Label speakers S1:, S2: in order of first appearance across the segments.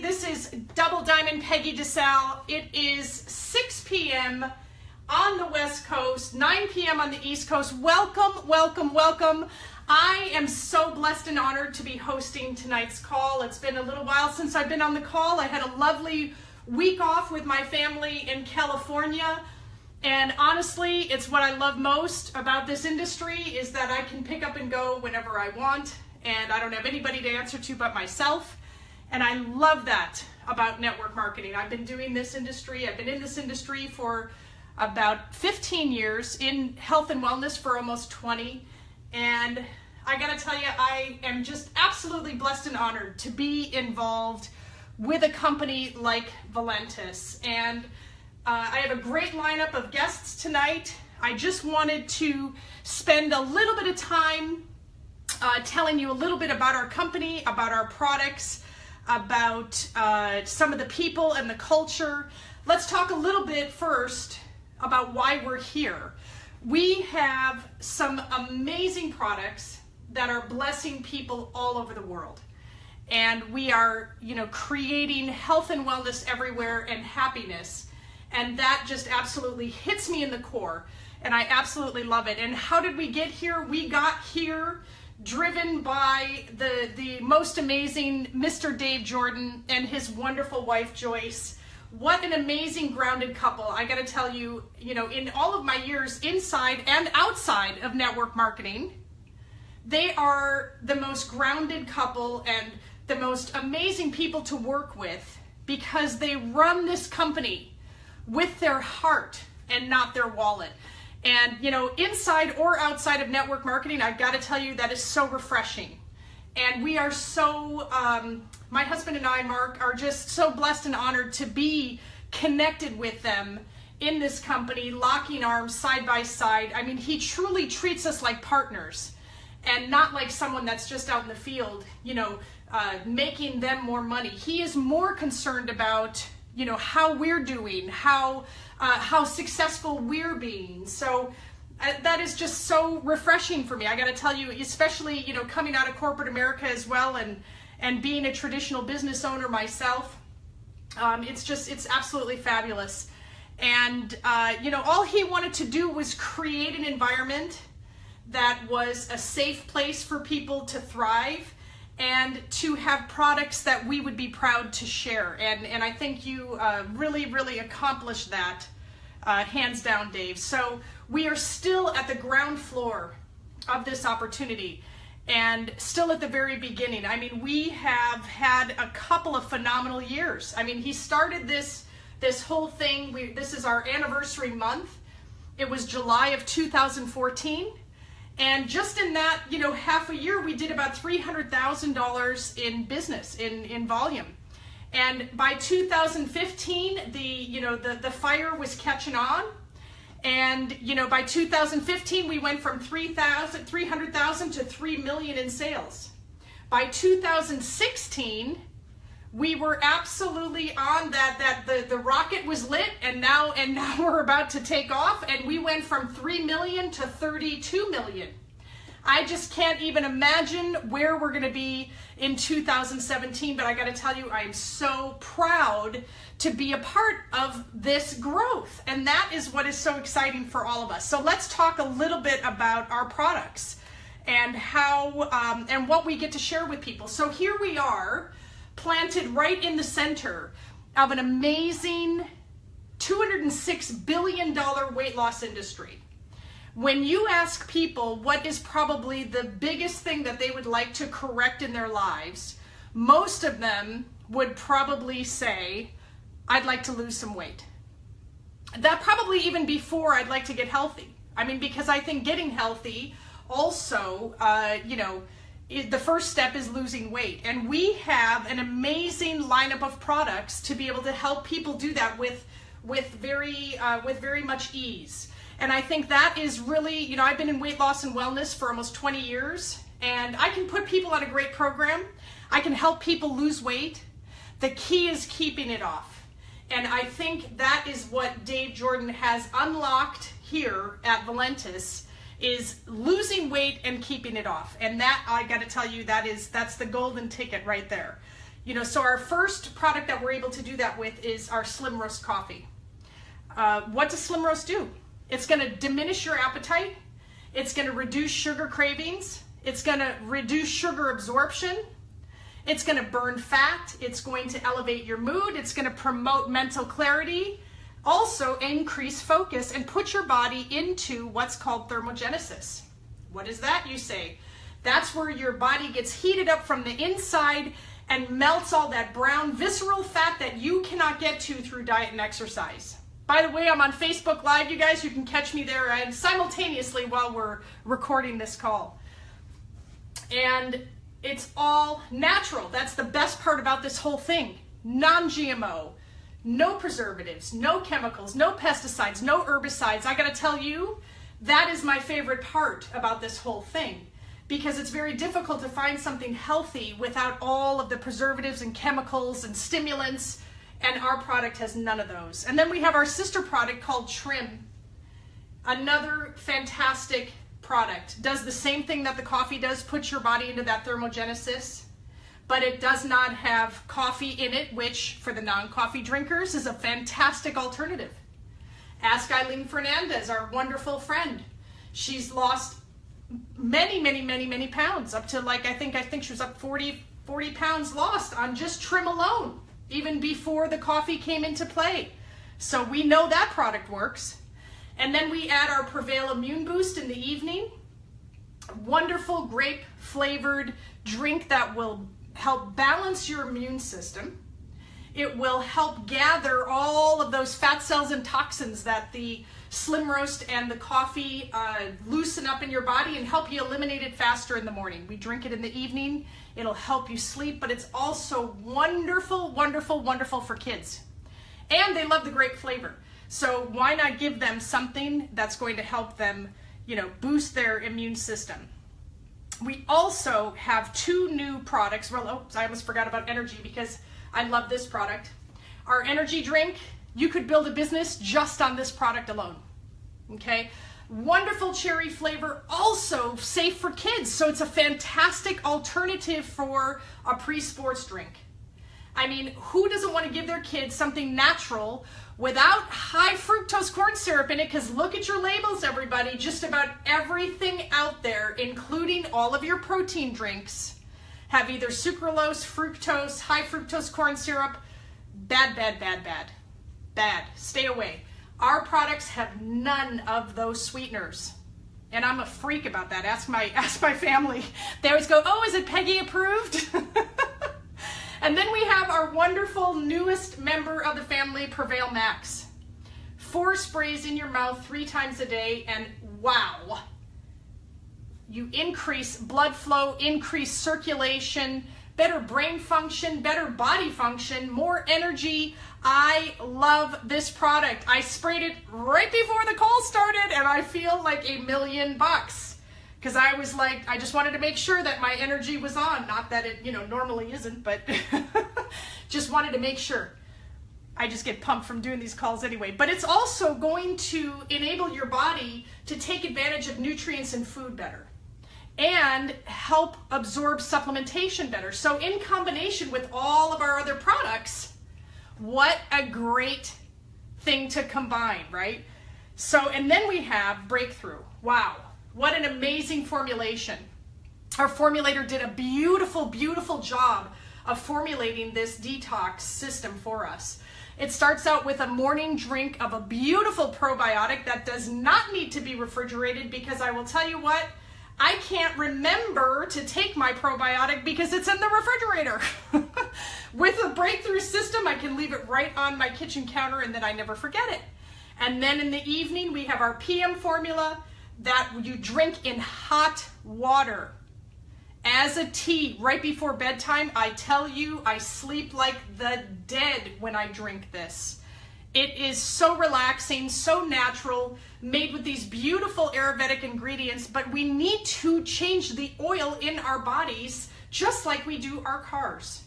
S1: This is Double Diamond Peggy DiSalle. It is 6 p.m. on the West Coast, 9 p.m. on the East Coast. Welcome, welcome, welcome. I am so blessed and honored to be hosting tonight's call. It's been a little while since I've been on the call. I had a lovely week off with my family in California. And honestly, it's what I love most about this industry is that I can pick up and go whenever I want. And I don't have anybody to answer to but myself. And I love that about network marketing. I've been doing this industry. I've been in this industry for about 15 years, in health and wellness for almost 20. And I gotta tell you, I am just absolutely blessed and honored to be involved with a company like Valentis. And I have a great lineup of guests tonight. I just wanted to spend a little bit of time telling you a little bit about our company, about our products, about some of the people and the culture. Let's talk a little bit first about why we're here. We have some amazing products that are blessing people all over the world. And we are, creating health and wellness everywhere and happiness. And that just absolutely hits me in the core. And I absolutely love it. And how did we get here? We got here driven by the most amazing Mr. Dave Jordan and his wonderful wife, Joyce. What an amazing grounded couple. I gotta tell you, in all of my years inside and outside of network marketing, they are the most grounded couple and the most amazing people to work with because they run this company with their heart and not their wallet. And, inside or outside of network marketing, I've got to tell you that is so refreshing. And we are so, my husband and I, Mark, are just so blessed and honored to be connected with them in this company, locking arms side by side. I mean, he truly treats us like partners and not like someone that's just out in the field, making them more money. He is more concerned about how we're doing, how successful we're being. So that is just so refreshing for me. I got to tell you, especially, coming out of corporate America as well and being a traditional business owner myself, it's absolutely fabulous. And, all he wanted to do was create an environment that was a safe place for people to thrive and to have products that we would be proud to share. And I think you really, really accomplished that, hands down, Dave. So we are still at the ground floor of this opportunity and still at the very beginning. I mean, we have had a couple of phenomenal years. I mean, he started this whole thing. This is our anniversary month. It was July of 2014. And just in that, half a year, we did about $300,000 in business, in volume. And by 2015, the fire was catching on. And, by 2015, we went from 300,000 to 3 million in sales. By 2016, we were absolutely on that the rocket was lit, and now we're about to take off, and we went from 3 million to 32 million. I just can't even imagine where we're going to be in 2017, but I got to tell you, I am so proud to be a part of this growth, and that is what is so exciting for all of us. So let's talk a little bit about our products and how and what we get to share with people. So here we are, planted right in the center of an amazing $206 billion weight loss industry. When you ask people what is probably the biggest thing that they would like to correct in their lives, most of them would probably say, I'd like to lose some weight. That probably even before I'd like to get healthy. I mean, because I think getting healthy also, the first step is losing weight. And we have an amazing lineup of products to be able to help people do that with very much ease. And I think that is really, I've been in weight loss and wellness for almost 20 years, and I can put people on a great program. I can help people lose weight. The key is keeping it off. And I think that is what Dave Jordan has unlocked here at Valentis, is losing weight and keeping it off. And that, I got to tell you, that's the golden ticket right there. So our first product that we're able to do that with is our Slim Roast coffee. What does Slim Roast do? It's going to diminish your appetite. It's going to reduce sugar cravings. It's going to reduce sugar absorption. It's going to burn fat. It's going to elevate your mood. It's going to promote mental clarity. Also increase focus and put your body into what's called thermogenesis. What is that, you say? That's where your body gets heated up from the inside and melts all that brown visceral fat that you cannot get to through diet and exercise. By the way, I'm on Facebook Live, you guys. You can catch me there and simultaneously while we're recording this call. And it's all natural. That's the best part about this whole thing. Non-GMO, no preservatives, no chemicals, no pesticides, no herbicides. I gotta tell you, that is my favorite part about this whole thing, because it's very difficult to find something healthy without all of the preservatives and chemicals and stimulants, and our product has none of those. And then we have our sister product called Trim, another fantastic product. Does the same thing that the coffee does, puts your body into that thermogenesis, but it does not have coffee in it, which for the non-coffee drinkers is a fantastic alternative. Ask Eileen Fernandez, our wonderful friend. She's lost many pounds, up to I think she was up 40 pounds lost on just Trim alone, even before the coffee came into play. So we know that product works. And then we add our Prevail Immune Boost in the evening. Wonderful grape flavored drink that will help balance your immune system. It will help gather all of those fat cells and toxins that the Slim Roast and the coffee loosen up in your body and help you eliminate it faster in the morning. We drink it in the evening. It'll help you sleep, but it's also wonderful for kids. And they love the grape flavor. So why not give them something that's going to help them, boost their immune system? We also have 2 new products. Well, I almost forgot about energy because I love this product. Our energy drink, you could build a business just on this product alone. Okay? Wonderful cherry flavor, also safe for kids. So it's a fantastic alternative for a pre-sports drink. I mean, who doesn't want to give their kids something natural without high fructose corn syrup in it? Because look at your labels, everybody. Just about everything out there, including all of your protein drinks, have either sucralose, fructose, high fructose corn syrup. Bad. Stay away. Our products have none of those sweeteners. And I'm a freak about that. Ask my family. They always go, oh, is it Peggy approved? And then we have our wonderful newest member of the family, Prevail Max. 4 sprays in your mouth 3 times a day, and wow. You increase blood flow, increase circulation, better brain function, better body function, more energy. I love this product. I sprayed it right before the call started, and I feel like $1,000,000. Because I was like, I just wanted to make sure that my energy was on. Not that it, normally isn't, but just wanted to make sure. I just get pumped from doing these calls anyway. But it's also going to enable your body to take advantage of nutrients in food better and help absorb supplementation better. So in combination with all of our other products, what a great thing to combine, right? So, and then we have Breakthrough. Wow. What an amazing formulation. Our formulator did a beautiful job of formulating this detox system for us. It starts out with a morning drink of a beautiful probiotic that does not need to be refrigerated, because I will tell you what, I can't remember to take my probiotic because it's in the refrigerator. With a Breakthrough system, I can leave it right on my kitchen counter and then I never forget it. And then in the evening, we have our PM formula that you drink in hot water as a tea right before bedtime. I tell you, I sleep like the dead when I drink this. It is so relaxing, so natural, made with these beautiful Ayurvedic ingredients, but we need to change the oil in our bodies just like we do our cars.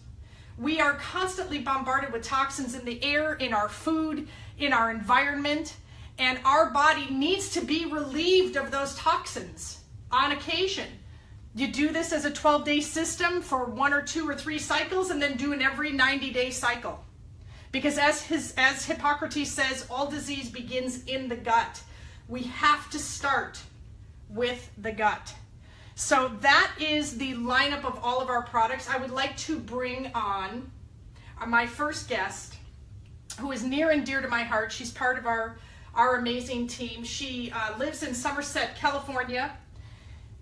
S1: We are constantly bombarded with toxins in the air, in our food, in our environment, and our body needs to be relieved of those toxins on occasion. You do this as a 12-day system for 1 or 2 or 3 cycles, and then do an every 90-day cycle. Because as Hippocrates says, all disease begins in the gut. We have to start with the gut. So that is the lineup of all of our products. I would like to bring on my first guest, who is near and dear to my heart. She's part of our amazing team. She lives in Somerset, California.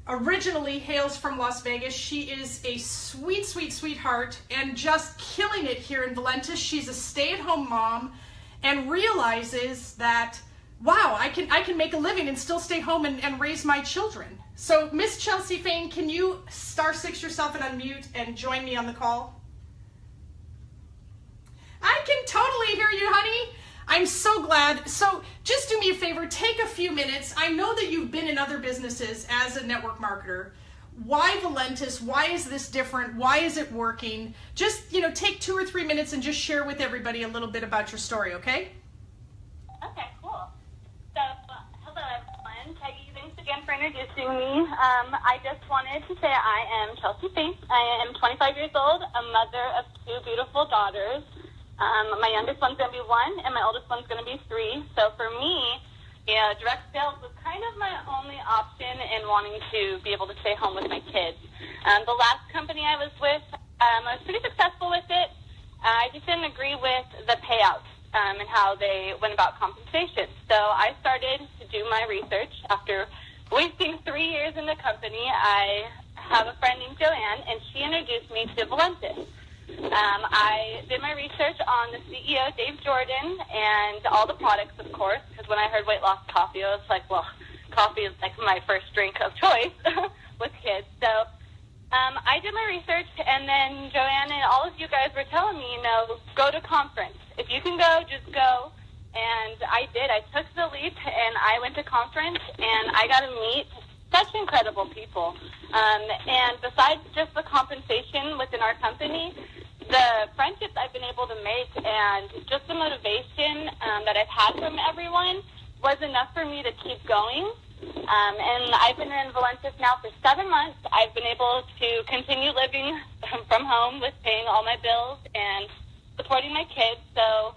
S1: Originally hails from Las Vegas. She is a sweet, sweet, sweetheart and just killing it here in Valentis. She's a stay-at-home mom and realizes that, wow, I can make a living and still stay home and raise my children. So Miss Chelsea Fain, can you *6 yourself and unmute and join me on the call? I can totally hear you, honey. I'm so glad. So just do me a favor, take a few minutes. I know that you've been in other businesses as a network marketer. Why Valentis? Why is this different? Why is it working? Just, take 2 or 3 minutes and just share with everybody a little bit about your story, okay?
S2: Okay, cool. So, hello everyone. Peggy, thanks again for introducing me. I just wanted to say I am Chelsea Fain. I am 25 years old, a mother of 2 beautiful daughters. My youngest one's going to be 1, and my oldest one's going to be 3. So for me, direct sales was kind of my only option in wanting to be able to stay home with my kids. The last company I was with, I was pretty successful with it. I just didn't agree with the payouts and how they went about compensation. So I started to do my research. After wasting 3 years in the company, I have a friend named Joanne, and she introduced me to Valentis. I did my research on the CEO, Dave Jordan, and all the products, of course, because when I heard weight loss coffee, I was like, well, coffee is like my first drink of choice with kids. So I did my research, and then Joanne and all of you guys were telling me, go to conference. If you can go, just go. And I did. I took the leap, and I went to conference, and I got to meet such incredible people. And besides just the compensation within our company, the friendships I've been able to make and just the motivation that I've had from everyone was enough for me to keep going. And I've been in Valentis now for 7 months. I've been able to continue living from home with paying all my bills and supporting my kids. So,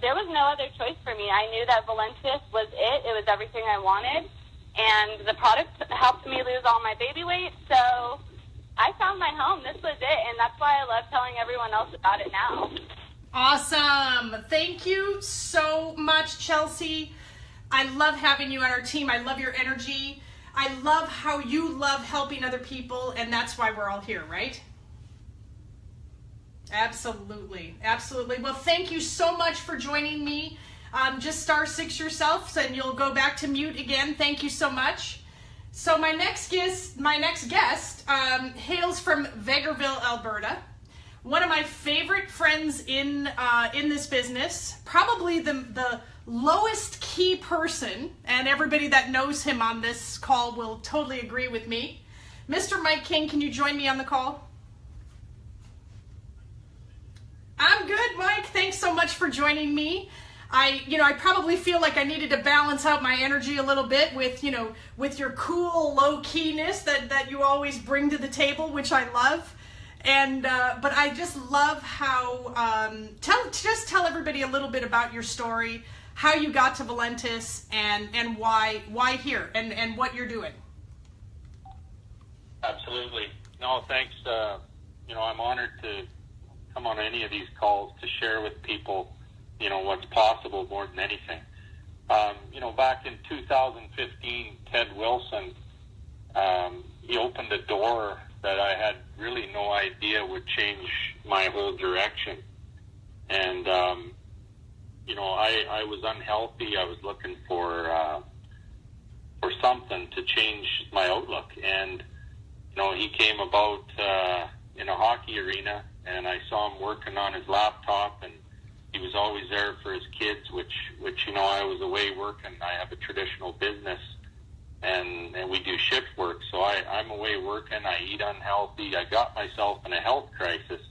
S2: there was no other choice for me. I knew that Valentis was it. It was everything I wanted. And the product helped me lose all my baby weight. So I found my home. This was it. And that's why I love telling everyone else about it now.
S1: Awesome. Thank you so much, Chelsea. I love having you on our team. I love your energy. I love how you love helping other people. And that's why we're all here, right? Absolutely. Absolutely. Well, thank you so much for joining me. Just *6 yourself, and you'll go back to mute again. Thank you so much. So my next guest hails from Vegreville, Alberta. One of my favorite friends in this business, probably the lowest key person, and everybody that knows him on this call will totally agree with me. Mr. Mike King, can you join me on the call? I'm good, Mike. Thanks so much for joining me. I probably feel like I needed to balance out my energy a little bit with your cool low-keyness that you always bring to the table, which I love. And but I just love how tell everybody a little bit about your story, how you got to Valentis, and why here and what you're doing.
S3: Absolutely. No, thanks. I'm honored to come on any of these calls to share with people what's possible more than anything. Back in 2015, Ted Wilson, he opened a door that I had really no idea would change my whole direction. And, I was unhealthy. I was looking for something to change my outlook. And, he came about in a hockey arena, and I saw him working on his laptop, and he was always there for his kids, which I was away working. I have a traditional business, and we do shift work. So I'm away working. I eat unhealthy. I got myself in a health crisis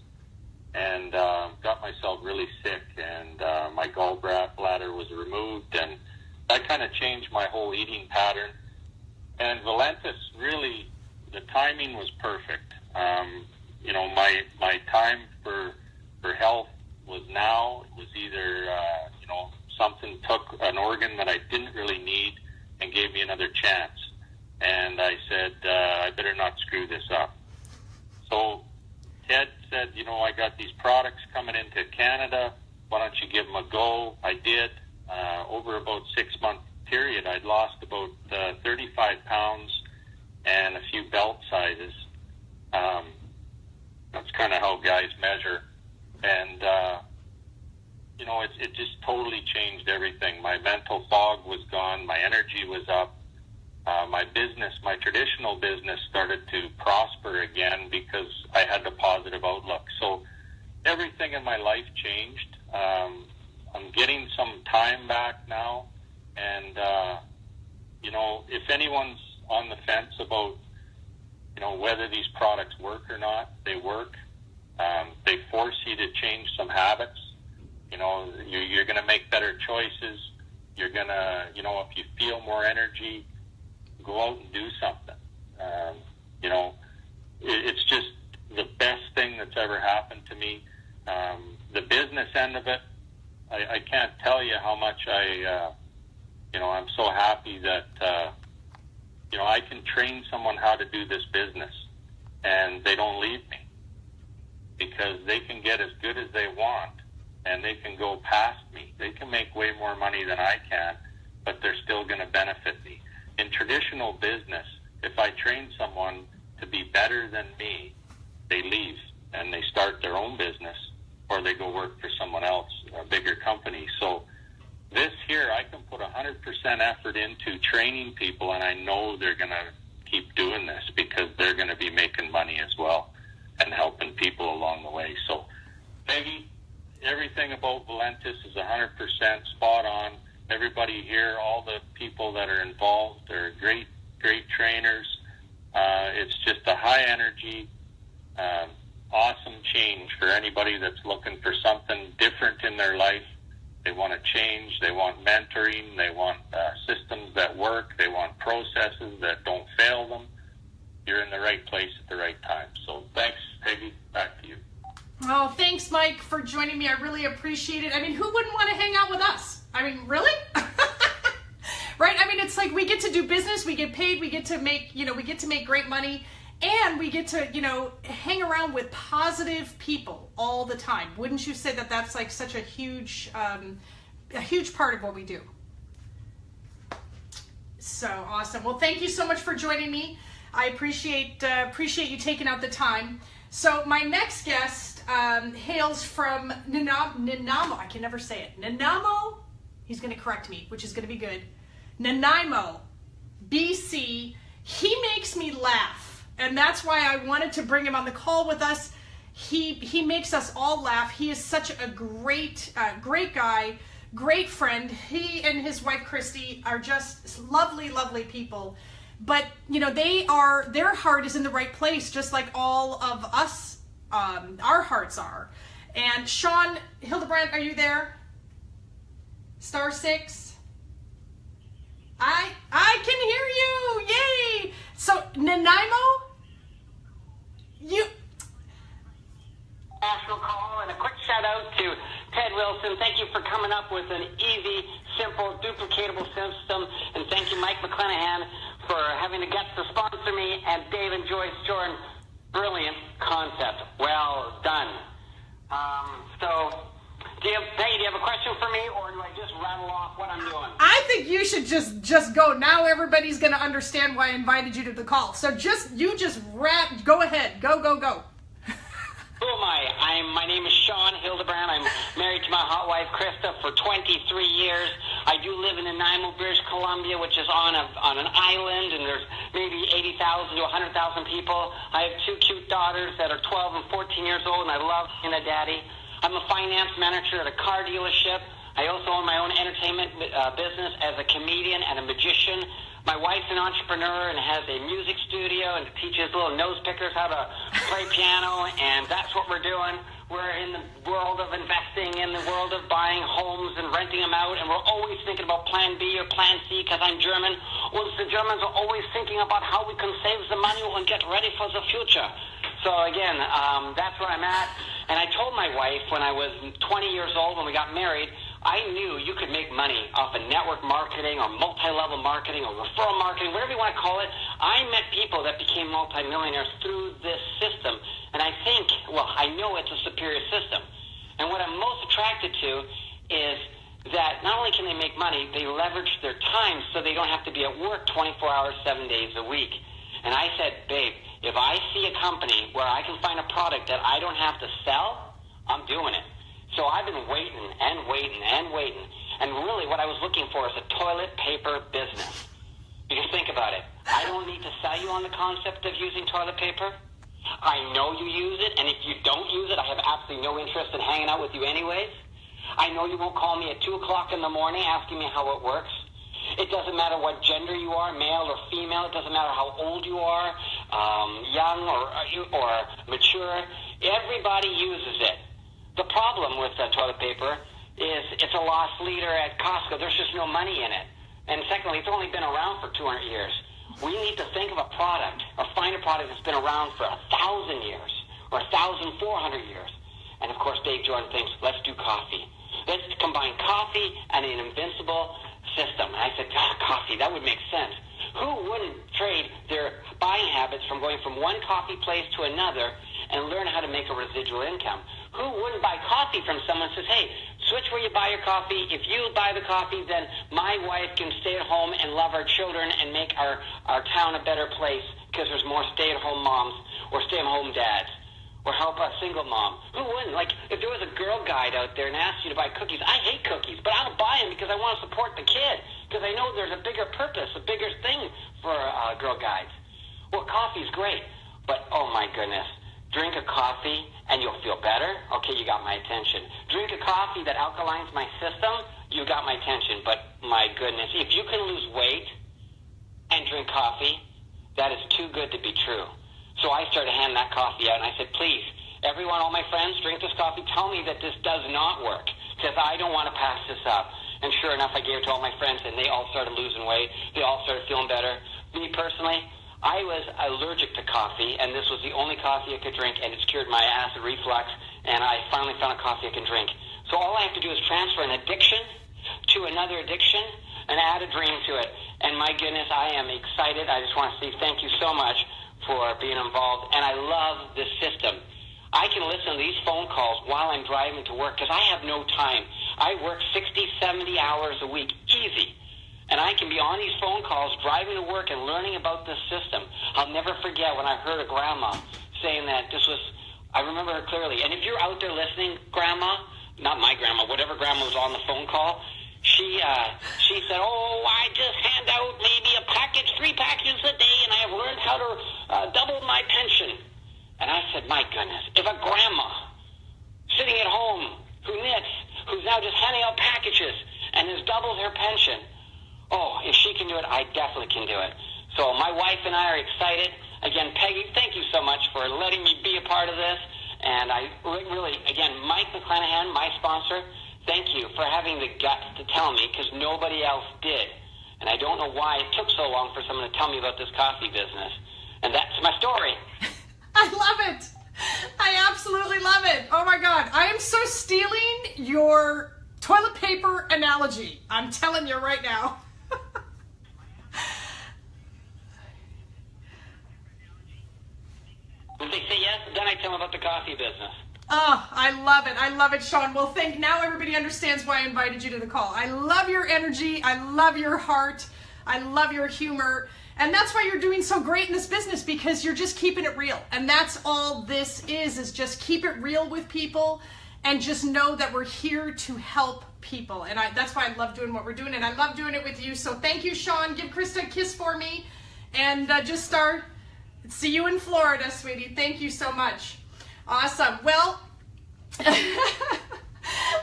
S3: and got myself really sick. And my gallbladder was removed, and that kind of changed my whole eating pattern. And Valentis really the timing was perfect. You know, my time for health was now. It was either, you know, something took an organ that I didn't really need and gave me another chance. And I said, I better not screw this up. So Ted said, you know, I got these products coming into Canada. Why don't you give them a go? I did. Over about 6 month period, I'd lost about 35 pounds and a few belt sizes. That's kind of how guys measure. And, you know, it just totally changed everything. My mental fog was gone. My energy was up. My business, my traditional business, started to prosper again because I had the positive outlook. So everything in my life changed. I'm getting some time back now. And, you know, if anyone's on the fence about, you know, whether these products work or not, they work. They force you to change some habits. You know, you're going to make better choices. You're going to, you know, if you feel more energy, go out and do something. You know, it's just the best thing that's ever happened to me. The business end of it, I can't tell you how much you know, I'm so happy that, you know, I can train someone how to do this business and they don't leave me because they can get as good as they want and they can go past me. They can make way more money than I can, but they're still going to benefit me. In traditional business, if I train someone to be better than me, they leave and they start their own business or they go work for someone else, a bigger company. So this here, I can put 100% effort into training people, and I know they're going to keep doing this because they're going to be making money as well and helping people along the way. So, Peggy, everything about Valentis is 100% spot on. Everybody here, all the people that are involved, they're great, great trainers. It's just a high energy, awesome change for anybody that's looking for something different in their life. They want to change. They want mentoring. They want systems that work. They want processes that don't fail them. You're in the right place at the right time. So thanks, Peggy. Back to you.
S1: Oh, thanks, Mike, for joining me. I really appreciate it. I mean, who wouldn't want to hang out with us? I mean, really? Right? I mean, it's like we get to do business. We get paid. We get to make, you know, we get to make great money. And we get to, you know, hang around with positive people all the time. Wouldn't you say that that's like such a huge part of what we do? So awesome. Well, thank you so much for joining me. I appreciate you taking out the time. So my next guest hails from Nanaimo. I can never say it. Nanaimo. He's going to correct me, which is going to be good. Nanaimo, BC. He makes me laugh. And that's why I wanted to bring him on the call with us. He makes us all laugh. He is such a great guy, great friend. He and his wife Christy are just lovely, lovely people. But you know, their heart is in the right place, just like all of us, our hearts are. And Sean Hildebrand, are you there? *6. I can hear you. Yay! So Nanaimo.
S4: National call and a quick shout out to Ted Wilson. Thank you for coming up with an easy, simple, duplicatable system. And thank you, Mike McClanahan, for having the guts to sponsor me. And Dave and Joyce Jordan, brilliant concept. Well done. Do you have a question for me, or do I just rattle off what I'm doing?
S1: I think you should just go. Now everybody's going to understand why I invited you to the call. So go ahead. Go.
S4: Who am I? My name is Sean Hildebrand. I'm married to my hot wife, Krista, for 23 years. I do live in Nanaimo, British Columbia, which is on an island, and there's maybe 80,000 to 100,000 people. I have two cute daughters that are 12 and 14 years old, and I love being a daddy. I'm a finance manager at a car dealership. I also own my own entertainment business as a comedian and a magician. My wife's an entrepreneur and has a music studio and teaches little nose pickers how to play piano, and that's what we're doing. We're in the world of investing money in the world of buying homes and renting them out, and we're always thinking about plan B or plan C because I'm German. Well, the Germans are always thinking about how we can save the money and get ready for the future. So again, that's where I'm at. And I told my wife when I was 20 years old, when we got married, I knew you could make money off of network marketing or multi-level marketing or referral marketing, whatever you want to call it. I met people that became multimillionaires through this system. And I think, well, I know it's a superior system. And what I'm most attracted to is that not only can they make money, they leverage their time so they don't have to be at work 24 hours, 7 days a week. And I said, babe, if I see a company where I can find a product that I don't have to sell, I'm doing it. So I've been waiting and waiting and waiting. And really what I was looking for is a toilet paper business. Because think about it. I don't need to sell you on the concept of using toilet paper. I know you use it, and if you don't use it, I have absolutely no interest in hanging out with you anyways. I know you won't call me at 2 o'clock in the morning asking me how it works. It doesn't matter what gender you are, male or female. It doesn't matter how old you are, young or mature. Everybody uses it. The problem with toilet paper is it's a loss leader at Costco. There's just no money in it. And secondly, it's only been around for 200 years. We need to think of a product or find a product that's been around for 1,000 years or 1,400 years. And of course, Dave Jordan thinks, let's do coffee. Let's combine coffee and an invincible system. And I said, coffee, that would make sense. Who wouldn't trade their buying habits from going from one coffee place to another and learn how to make a residual income? Who wouldn't buy coffee from someone who says, hey, switch where you buy your coffee. If you buy the coffee, then my wife can stay at home and love our children and make our town a better place because there's more stay-at-home moms or stay-at-home dads or help a single mom. Who wouldn't? Like, if there was a girl guide out there and asked you to buy cookies, I hate cookies, but I'll buy them because I want to support the kid because I know there's a bigger purpose, a bigger thing for girl guides. Well, coffee's great, but oh my goodness. Drink a coffee and you'll feel better. Okay, you got my attention. Drink a coffee that alkalines my system. You got my attention. But my goodness, if you can lose weight and drink coffee, that is too good to be true. So I started handing that coffee out and I said, please, everyone, all my friends, drink this coffee. Tell me that this does not work because I don't want to pass this up. And sure enough, I gave it to all my friends and they all started losing weight. They all started feeling better. Me personally, I was allergic to coffee, and this was the only coffee I could drink, and it's cured my acid reflux, and I finally found a coffee I can drink. So all I have to do is transfer an addiction to another addiction and add a dream to it. And my goodness, I am excited. I just want to say thank you so much for being involved, and I love this system. I can listen to these phone calls while I'm driving to work because I have no time. I work 60, 70 hours a week, easy. And I can be on these phone calls, driving to work and learning about this system. I'll never forget when I heard a grandma saying that this was, I remember her clearly. And if you're out there listening, grandma, not my grandma, whatever grandma was on the phone call, she said, oh, I just hand out maybe a package, 3 packages a day, and I have learned how to double my pension. And I said, my goodness, if a grandma sitting at home who knits, who's now just handing out packages and has doubled her pension, oh, if she can do it, I definitely can do it. So my wife and I are excited. Again, Peggy, thank you so much for letting me be a part of this. And I really, again, Mike McClanahan, my sponsor, thank you for having the guts to tell me because nobody else did. And I don't know why it took so long for someone to tell me about this coffee business. And that's my story.
S1: I love it. I absolutely love it. Oh my God. I am so stealing your toilet paper analogy. I'm telling you right now.
S4: If they say yes, then I tell them about the coffee business.
S1: Oh, I love it. I love it, Sean. Well, now everybody understands why I invited you to the call. I love your energy. I love your heart. I love your humor. And that's why you're doing so great in this business because you're just keeping it real. And that's all this is just keep it real with people and just know that we're here to help people. And that's why I love doing what we're doing. And I love doing it with you. So thank you, Sean. Give Krista a kiss for me. And just start. See you in Florida, sweetie. Thank you so much. Awesome. Well,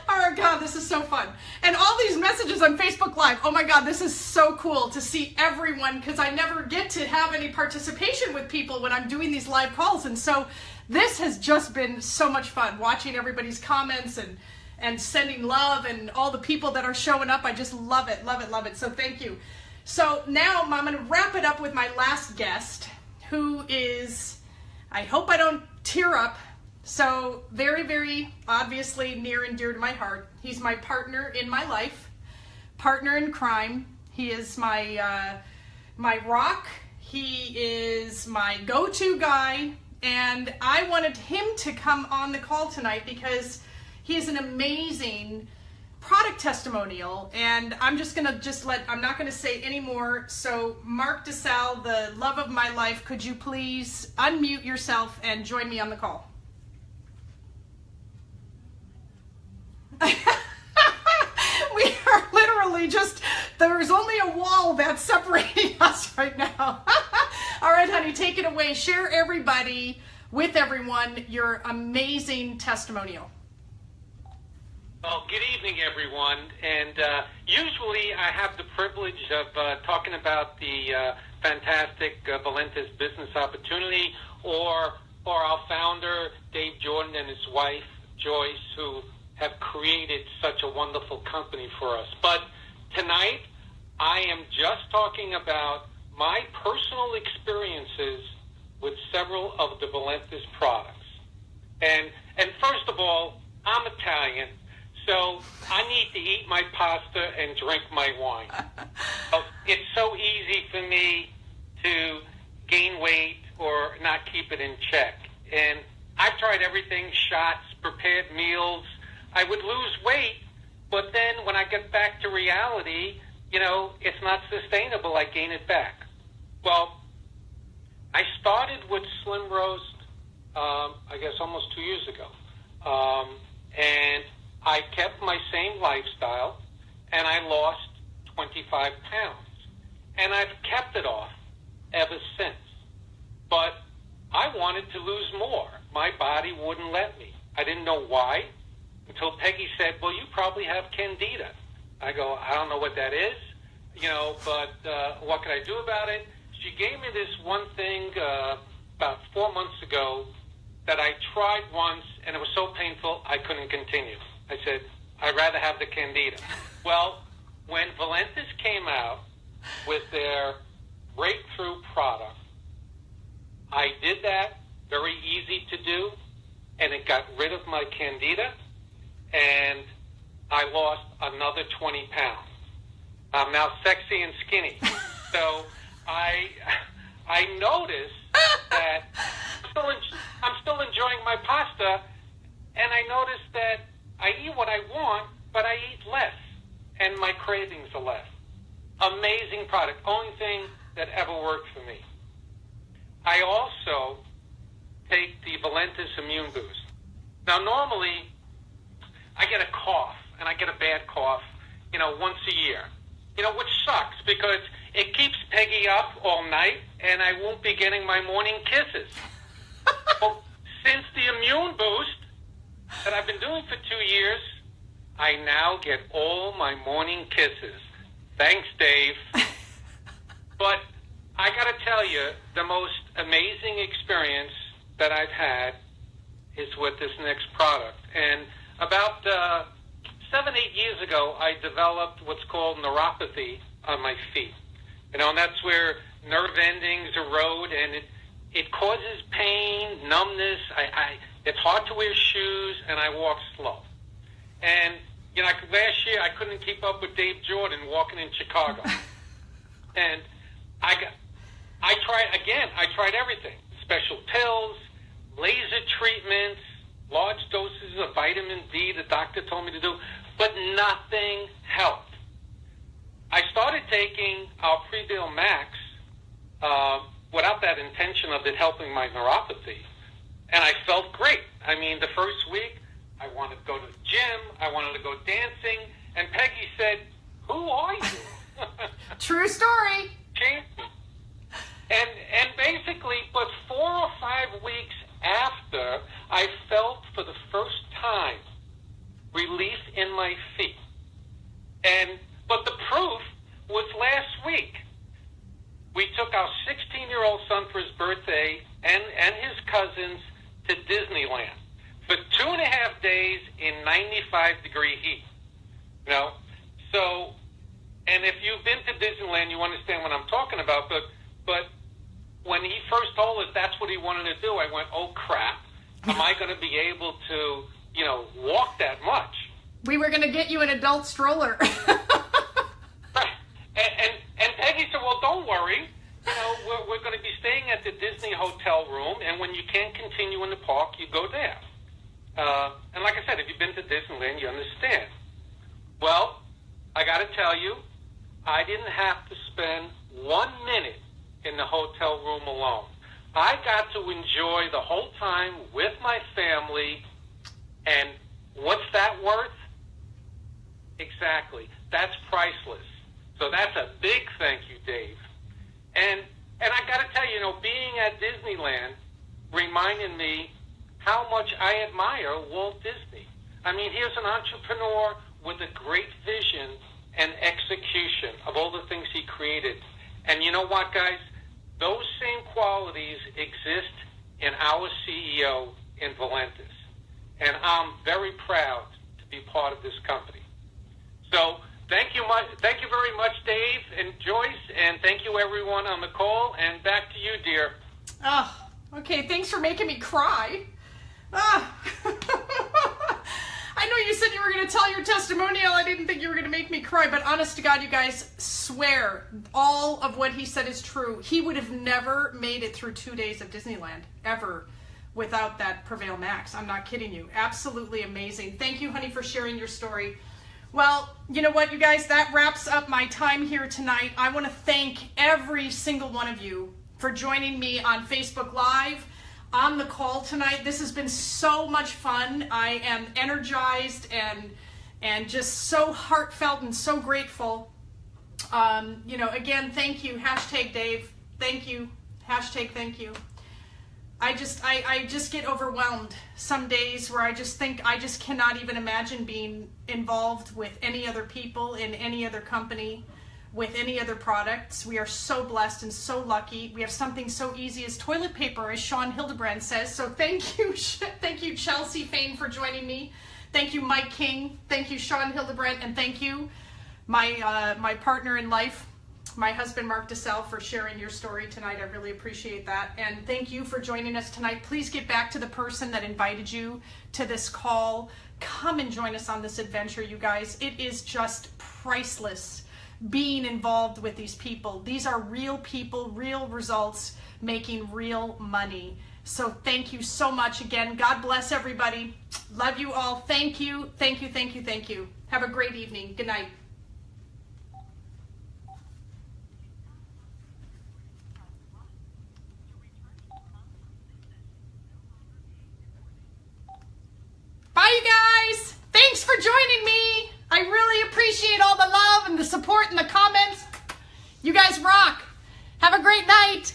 S1: oh God, this is so fun. And all these messages on Facebook Live. Oh my God, this is so cool to see everyone because I never get to have any participation with people when I'm doing these live calls. And so this has just been so much fun watching everybody's comments and sending love and all the people that are showing up. I just love it, love it, love it. So thank you. So now I'm going to wrap it up with my last guest, who is, I hope I don't tear up, so very, very obviously near and dear to my heart. He's my partner in my life, partner in crime. He is my rock. He is my go-to guy, and I wanted him to come on the call tonight because he is an amazing product testimonial, and I'm not gonna say any more. So Mark DiSalle, the love of my life, could you please unmute yourself and join me on the call? We are literally there's only a wall that's separating us right now. All right, honey, take it away. Share everybody with everyone your amazing testimonial.
S5: Well, good evening, everyone. And usually I have the privilege of talking about the fantastic Valentis business opportunity, or our founder, Dave Jordan, and his wife, Joyce, who have created such a wonderful company for us. But tonight, I am just talking about my personal experiences with several of the Valentis products. And first of all, I'm Italian, so I need to eat my pasta and drink my wine. It's so easy for me to gain weight or not keep it in check. And I've tried everything, shots, prepared meals. I would lose weight, but then when I get back to reality, it's not sustainable. I gain it back. Well, I started with Slim Roast, I guess almost 2 years ago. And I kept my same lifestyle, and I lost 25 pounds. And I've kept it off ever since. But I wanted to lose more. My body wouldn't let me. I didn't know why until Peggy said, well, you probably have candida. I go, I don't know what that is, but what can I do about it? She gave me this one thing about 4 months ago that I tried once, and it was so painful I couldn't continue. I said, I'd rather have the candida. Well, when Valentis came out with their breakthrough product, I did that, very easy to do, and it got rid of my candida, and I lost another 20 pounds. I'm now sexy and skinny. So I noticed that I'm still enjoying my pasta, and I noticed that I eat what I want, but I eat less, and my cravings are less. Amazing product. Only thing that ever worked for me. I also take the Valentis Immune Boost. Now, normally, I get a cough, and I get a bad cough, once a year, which sucks because it keeps Peggy up all night, and I won't be getting my morning kisses. Well, since the Immune Boost that I've been doing for 2 years, I now get all my morning kisses. Thanks, Dave. But I got to tell you, the most amazing experience that I've had is with this next product. And about 7-8 years ago, I developed what's called neuropathy on my feet. And that's where nerve endings erode, and it causes pain, numbness. It's hard to wear shoes, and I walk slow. And, last year I couldn't keep up with Dave Jordan walking in Chicago. And I tried everything. Special pills, laser treatments, large doses of vitamin D the doctor told me to do, but nothing helped. I started taking our Prebill Max without that intention of it helping my neuropathy, and I felt great. I mean, the first week, I wanted to go to the gym, I wanted to go dancing, and Peggy said, who are you?
S1: True story.
S5: And basically, but 4 or 5 weeks after, I felt for the first time relief in my feet. But the proof was last week. We took our 16-year-old son for his birthday and his cousins to Disneyland. for 2.5 days in 95-degree heat. You know, so, and if you've been to Disneyland, you understand what I'm talking about. But when he first told us that's what he wanted to do, I went, oh crap, am I going to be able to, you know, walk that much?
S1: We were going to get you an adult stroller.
S5: And Peggy said, well, don't worry. You know, we're going to be staying at the Disney hotel room, and when you can't continue in the park, you go there. And like I said, if you've been to Disneyland, you understand. Well, I got to tell you, I didn't have to spend 1 minute in the hotel room alone. I got to enjoy the whole time with my family, and what's that worth? Exactly. That's priceless. So that's a big thank you, Dave. And I got to tell you, you know, being at Disneyland reminded me how much I admire Walt Disney. I mean, here's an entrepreneur with a great vision and execution of all the things he created. And you know what, guys? Those same qualities exist in our CEO in Valentis. And I'm very proud to be part of this company. So thank you very much, Dave and Joyce, and thank you everyone on the call, and back to you, dear.
S1: Oh, okay, thanks for making me cry. I know you said you were going to tell your testimonial. I didn't think you were going to make me cry, but honest to God, you guys, swear all of what he said is true. He would have never made it through 2 days of Disneyland, ever, without that Prevail Max. I'm not kidding you. Absolutely amazing. Thank you, honey, for sharing your story. Well, you know what, you guys, that wraps up my time here tonight. I want to thank every single one of you for joining me on Facebook Live, on the call tonight. This has been so much fun. I am energized and just so heartfelt and so grateful. You know, again, thank you. Hashtag Dave. Thank you. Hashtag thank you. I just get overwhelmed some days where I just think I just cannot even imagine being involved with any other people in any other company, with any other products. We are so blessed and so lucky. We have something so easy as toilet paper, as Sean Hildebrand says. So thank you, Chelsea Fain, for joining me. Thank you, Mike King. Thank you, Sean Hildebrand, and thank you, my partner in life, my husband, Mark DiSalle, for sharing your story tonight. I really appreciate that. And thank you for joining us tonight. Please get back to the person that invited you to this call. Come and join us on this adventure, you guys. It is just priceless being involved with these people. These are real people, real results, making real money. So thank you so much again. God bless everybody. Love you all. Thank you. Thank you. Thank you. Thank you. Have a great evening. Good night. Bye, you guys. Thanks for joining me. I really appreciate all the love and the support and the comments. You guys rock. Have a great night.